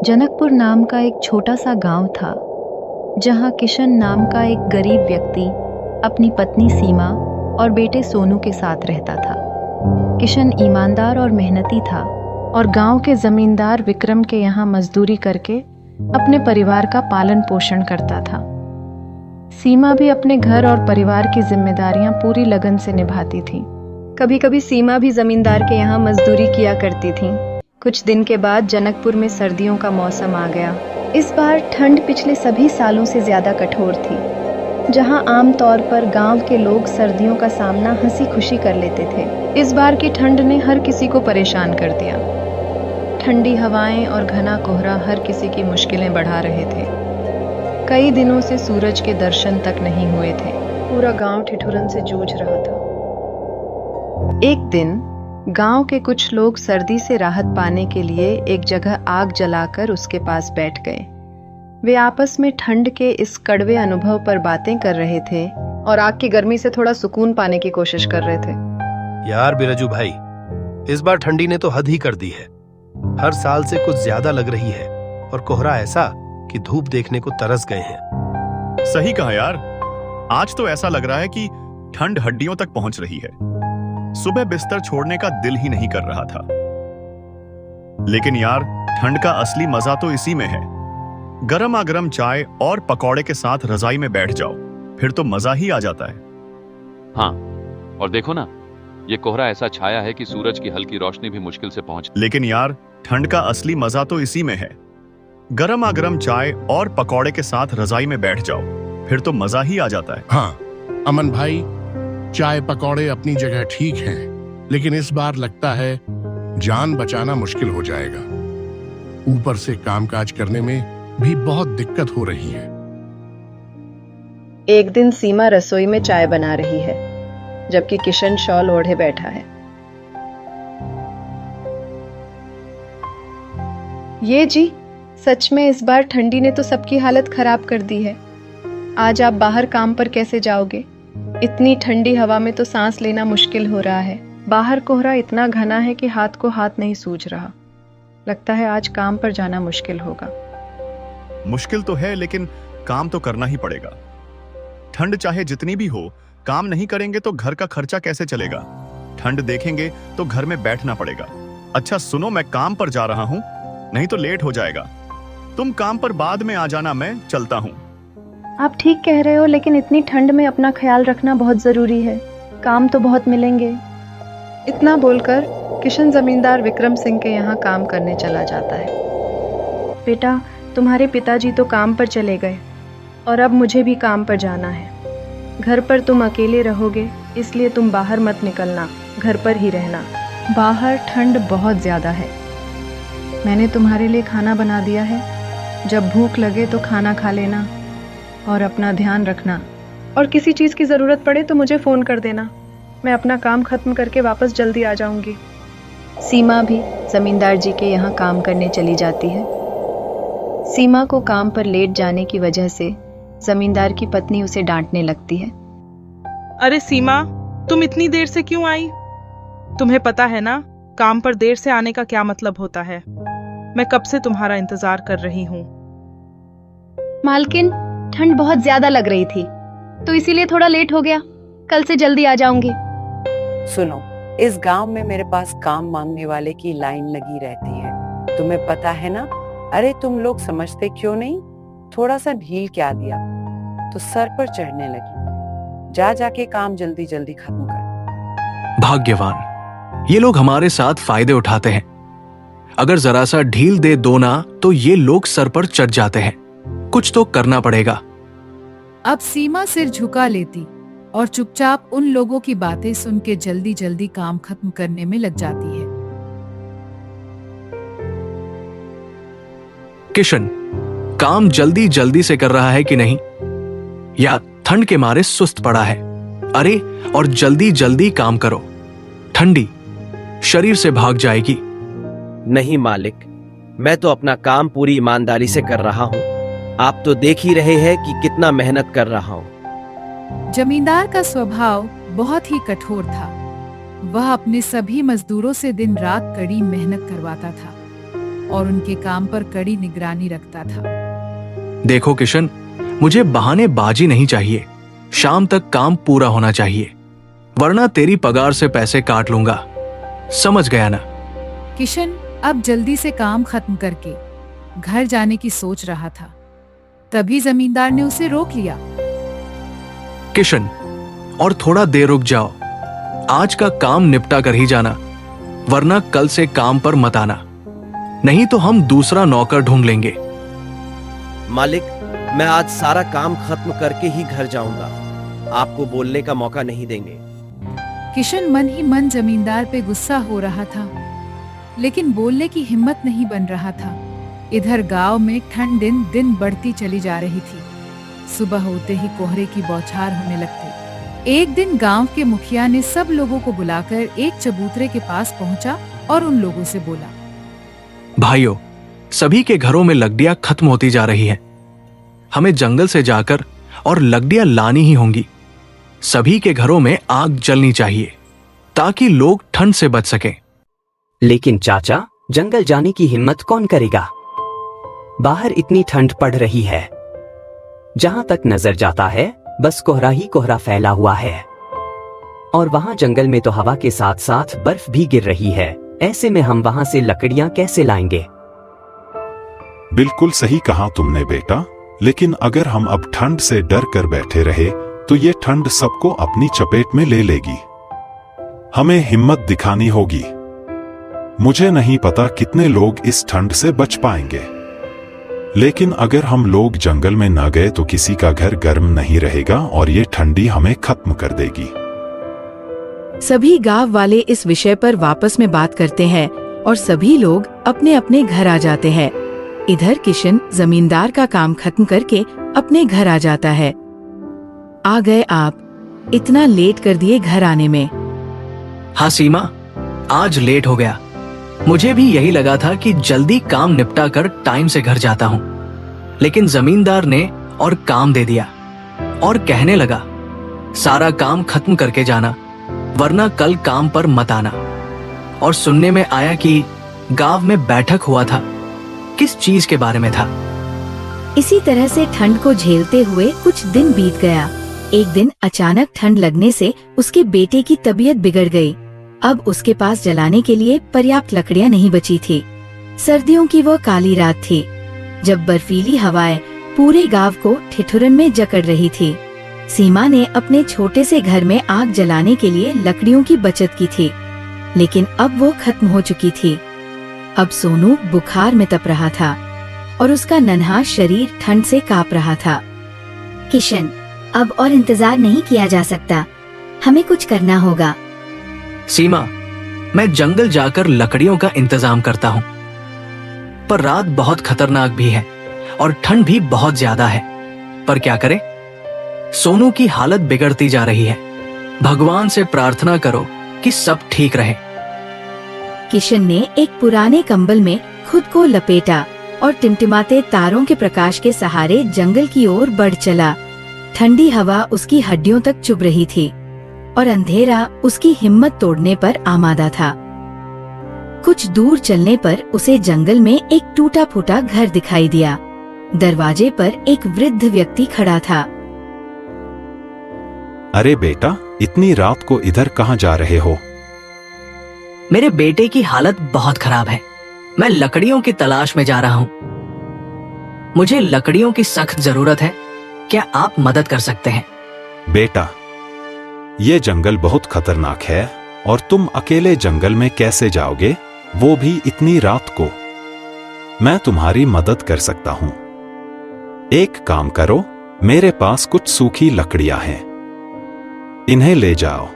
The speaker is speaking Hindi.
जनकपुर नाम का एक छोटा सा गांव था, जहां किशन नाम का एक गरीब व्यक्ति अपनी पत्नी सीमा और बेटे सोनू के साथ रहता था। किशन ईमानदार और मेहनती था और गांव के जमींदार विक्रम के यहाँ मजदूरी करके अपने परिवार का पालन पोषण करता था। सीमा भी अपने घर और परिवार की जिम्मेदारियां पूरी लगन से निभाती थी। कभी कभी सीमा भी जमींदार के यहाँ मजदूरी किया करती थी। कुछ दिन के बाद जनकपुर में सर्दियों का मौसम आ गया। इस बार ठंड पिछले सभी सालों से ज्यादा कठोर थी। जहां आमतौर पर गांव के लोग सर्दियों का सामना हंसी खुशी कर लेते थे, इस बार की ठंड ने हर किसी को परेशान कर दिया। ठंडी हवाएं और घना कोहरा हर किसी की मुश्किलें बढ़ा रहे थे। कई दिनों से सूरज के दर्शन तक नहीं हुए थे। पूरा गांव ठिठुरन से जूझ रहा था। एक दिन गांव के कुछ लोग सर्दी से राहत पाने के लिए एक जगह आग जलाकर उसके पास बैठ गए। वे आपस में ठंड के इस कड़वे अनुभव पर बातें कर रहे थे और आग की गर्मी से थोड़ा सुकून पाने की कोशिश कर रहे थे। यार बिरजू भाई, इस बार ठंडी ने तो हद ही कर दी है। हर साल से कुछ ज्यादा लग रही है और कोहरा ऐसा कि धूप देखने को तरस गए हैं। सही कहा यार, आज तो ऐसा लग रहा है कि ठंड हड्डियों तक पहुंच रही है। सुबह बिस्तर छोड़ने का दिल ही नहीं कर रहा था। लेकिन यार, ठंड का असली मजा तो इसी में है। गरमा गरम चाय और पकौड़े के साथ रजाई में बैठ जाओ, फिर तो मजा ही आ जाता है। हाँ, और देखो ना, ये कोहरा ऐसा छाया है कि सूरज की हल्की रोशनी भी मुश्किल से पहुंच। लेकिन यार, ठंड का असली मजा तो इसी में है। गरमा गरम चाय और पकौड़े के साथ रजाई में बैठ जाओ, फिर तो मजा ही आ जाता है। हाँ अमन भाई, चाय पकौड़े अपनी जगह ठीक हैं, लेकिन इस बार लगता है जान बचाना मुश्किल हो जाएगा। ऊपर से कामकाज करने में भी बहुत दिक्कत हो रही है। एक दिन सीमा रसोई में चाय बना रही है, जबकि किशन शॉल ओढ़े बैठा है। ये जी, सच में इस बार ठंडी ने तो सबकी हालत खराब कर दी है। आज आप बाहर काम पर कैसे जाओगे? इतनी ठंडी हवा में तो सांस लेना मुश्किल हो रहा है। बाहर कोहरा इतना घना है कि हाथ को हाथ नहीं सूझ रहा। लगता है आज काम पर जाना मुश्किल होगा। मुश्किल तो है, लेकिन काम तो करना ही पड़ेगा। ठंड चाहे जितनी भी हो, काम नहीं करेंगे तो घर का खर्चा कैसे चलेगा? ठंड देखेंगे तो घर में बैठना पड़ेगा। अच्छा सुनो, मैं काम पर जा रहा हूं, नहीं तो लेट हो जाएगा। तुम काम पर बाद में आ जाना, मैं चलता हूं। आप ठीक कह रहे हो, लेकिन इतनी ठंड में अपना ख्याल रखना बहुत जरूरी है। काम तो बहुत मिलेंगे। इतना बोलकर किशन जमींदार विक्रम सिंह के यहाँ काम करने चला जाता है। बेटा, तुम्हारे पिताजी तो काम पर चले गए और अब मुझे भी काम पर जाना है। घर पर तुम अकेले रहोगे, इसलिए तुम बाहर मत निकलना, घर पर ही रहना। बाहर ठंड बहुत ज़्यादा है। मैंने तुम्हारे लिए खाना बना दिया है। जब भूख लगे तो खाना खा लेना और अपना ध्यान रखना। और किसी चीज़ की ज़रूरत पड़े तो मुझे फ़ोन कर देना। मैं अपना काम ख़त्म करके वापस जल्दी आ जाऊंगी। सीमा भी ज़मींदार जी के यहाँ काम करने चली जाती है। सीमा को काम पर लेट जाने की वजह से ज़मींदार की पत्नी उसे डांटने लगती है। अरे सीमा, तुम इतनी देर से क्यों आई? तुम्हें पता है ना, काम पर देर से आने का क्या मतलब होता है। मैं कब से तुम्हारा इंतजार कर रही हूँ। मालकिन, ठंड बहुत ज्यादा लग रही थी तो इसीलिए थोड़ा लेट हो गया। कल से जल्दी आ जाऊंगी। सुनो, इस गांव में मेरे पास काम मांगने वाले की लाइन लगी रहती है, तुम्हें पता है ना। अरे तुम लोग समझते क्यों नहीं? थोड़ा सा ढील क्या दिया तो सर पर चढ़ने लगी। जाके काम जल्दी जल्दी खत्म कर। भाग्यवान, ये लोग हमारे साथ फायदे उठाते हैं। अगर जरा सा ढील दे दो ना तो ये लोग सर पर चढ़ जाते हैं। कुछ तो करना पड़ेगा। अब सीमा सिर झुका लेती और चुपचाप उन लोगों की बातें सुन के जल्दी जल्दी काम खत्म करने में लग जाती है। किशन काम जल्दी जल्दी से कर रहा है कि नहीं, या ठंड के मारे सुस्त पड़ा है? अरे और जल्दी जल्दी काम करो, ठंडी शरीर से भाग जाएगी। नहीं मालिक, मैं तो अपना काम पूरी ईमानदारी से कर रहा हूँ। आप तो देख ही रहे हैं कि कितना मेहनत कर रहा हूँ। जमींदार का स्वभाव बहुत ही कठोर था। वह अपने सभी मजदूरों से दिन रात कड़ी मेहनत करवाता था। और उनके काम पर कड़ी निगरानी रखता था। देखो किशन, मुझे बहानेबाजी नहीं चाहिए। शाम तक काम पूरा होना चाहिए, वरना तेरी पगार से पैसे काट लूंगा। समझ गया ना? किशन अब जल्दी से काम खत्म करके घर जाने की सोच रहा था, तभी जमींदार ने उसे रोक लिया। किशन, और थोड़ा देर रुक जाओ। आज का काम निपटा कर ही जाना, वरना कल से काम पर मत आना, नहीं तो हम दूसरा नौकर ढूंढ लेंगे। मालिक, मैं आज सारा काम खत्म करके ही घर जाऊंगा। आपको बोलने का मौका नहीं देंगे। किशन मन ही मन जमींदार पे गुस्सा हो रहा था, लेकिन बोलने की हिम्मत नहीं बन रहा था। इधर गांव में ठंड दिन दिन बढ़ती चली जा रही थी। सुबह होते ही कोहरे की बौछार होने लगती। एक दिन गांव के मुखिया ने सब लोगों को बुलाकर एक चबूतरे के पास पहुंचा और उन लोगों से बोला, भाइयों, सभी के घरों में लकड़ियां खत्म होती जा रही हैं। हमें जंगल से जाकर और लकड़ियां लानी ही होंगी। सभी के घरों में आग जलनी चाहिए ताकि लोग ठंड से बच सकें। लेकिन चाचा, जंगल जाने की हिम्मत कौन करेगा? बाहर इतनी ठंड पड़ रही है, जहां तक नजर जाता है बस कोहरा ही कोहरा फैला हुआ है, और वहां जंगल में तो हवा के साथ साथ बर्फ भी गिर रही है। ऐसे में हम वहां से लकड़ियां कैसे लाएंगे? बिल्कुल सही कहा तुमने बेटा, लेकिन अगर हम अब ठंड से डर कर बैठे रहे तो ये ठंड सबको अपनी चपेट में ले लेगी। हमें हिम्मत दिखानी होगी। मुझे नहीं पता कितने लोग इस ठंड से बच पाएंगे, लेकिन अगर हम लोग जंगल में न गए तो किसी का घर गर्म नहीं रहेगा और ये ठंडी हमें खत्म कर देगी। सभी गांव वाले इस विषय पर वापस में बात करते हैं और सभी लोग अपने अपने घर आ जाते हैं। इधर किशन जमींदार का काम खत्म करके अपने घर आ जाता है। आ गए आप, इतना लेट कर दिए घर आने में। हाँ सीमा, आज लेट हो गया। मुझे भी यही लगा था कि जल्दी काम निपटा कर टाइम से घर जाता हूँ, लेकिन जमींदार ने और काम दे दिया और कहने लगा, सारा काम खत्म करके जाना, वरना कल काम पर मत आना। और सुनने में आया कि गांव में बैठक हुआ था। किस चीज के बारे में था? इसी तरह से ठंड को झेलते हुए कुछ दिन बीत गया। एक दिन अचानक ठंड लगने से उसके बेटे की तबीयत बिगड़ गई। अब उसके पास जलाने के लिए पर्याप्त लकड़ियां नहीं बची थी। सर्दियों की वो काली रात थी, जब बर्फीली हवाएं पूरे गांव को ठिठुरन में जकड़ रही थी। सीमा ने अपने छोटे से घर में आग जलाने के लिए लकड़ियों की बचत की थी, लेकिन अब वो खत्म हो चुकी थी। अब सोनू बुखार में तप रहा था और उसका नन्हा शरीर ठंड से कांप रहा था। किशन, अब और इंतजार नहीं किया जा सकता, हमें कुछ करना होगा। सीमा, मैं जंगल जाकर लकड़ियों का इंतजाम करता हूँ, पर रात बहुत खतरनाक भी है और ठंड भी बहुत ज्यादा है। पर क्या करें? सोनू की हालत बिगड़ती जा रही है। भगवान से प्रार्थना करो कि सब ठीक रहे। किशन ने एक पुराने कंबल में खुद को लपेटा और टिमटिमाते तारों के प्रकाश के सहारे जंगल की ओर बढ़ चला। ठंडी हवा उसकी हड्डियों तक चुभ रही थी और अंधेरा उसकी हिम्मत तोड़ने पर आमादा था। कुछ दूर चलने पर उसे जंगल में एक टूटा फूटा घर दिखाई दिया। दरवाजे पर एक वृद्ध व्यक्ति खड़ा था। अरे बेटा, इतनी रात को इधर कहाँ जा रहे हो? मेरे बेटे की हालत बहुत खराब है। मैं लकड़ियों की तलाश में जा रहा हूँ। मुझे लकड़ियों की सख्त जरूरत है। क्या आप मदद कर सकते हैं? बेटा, ये जंगल बहुत खतरनाक है और तुम अकेले जंगल में कैसे जाओगे, वो भी इतनी रात को? मैं तुम्हारी मदद कर सकता हूँ। एक काम करो, मेरे पास कुछ सूखी लकड़ियां हैं, इन्हें ले जाओ।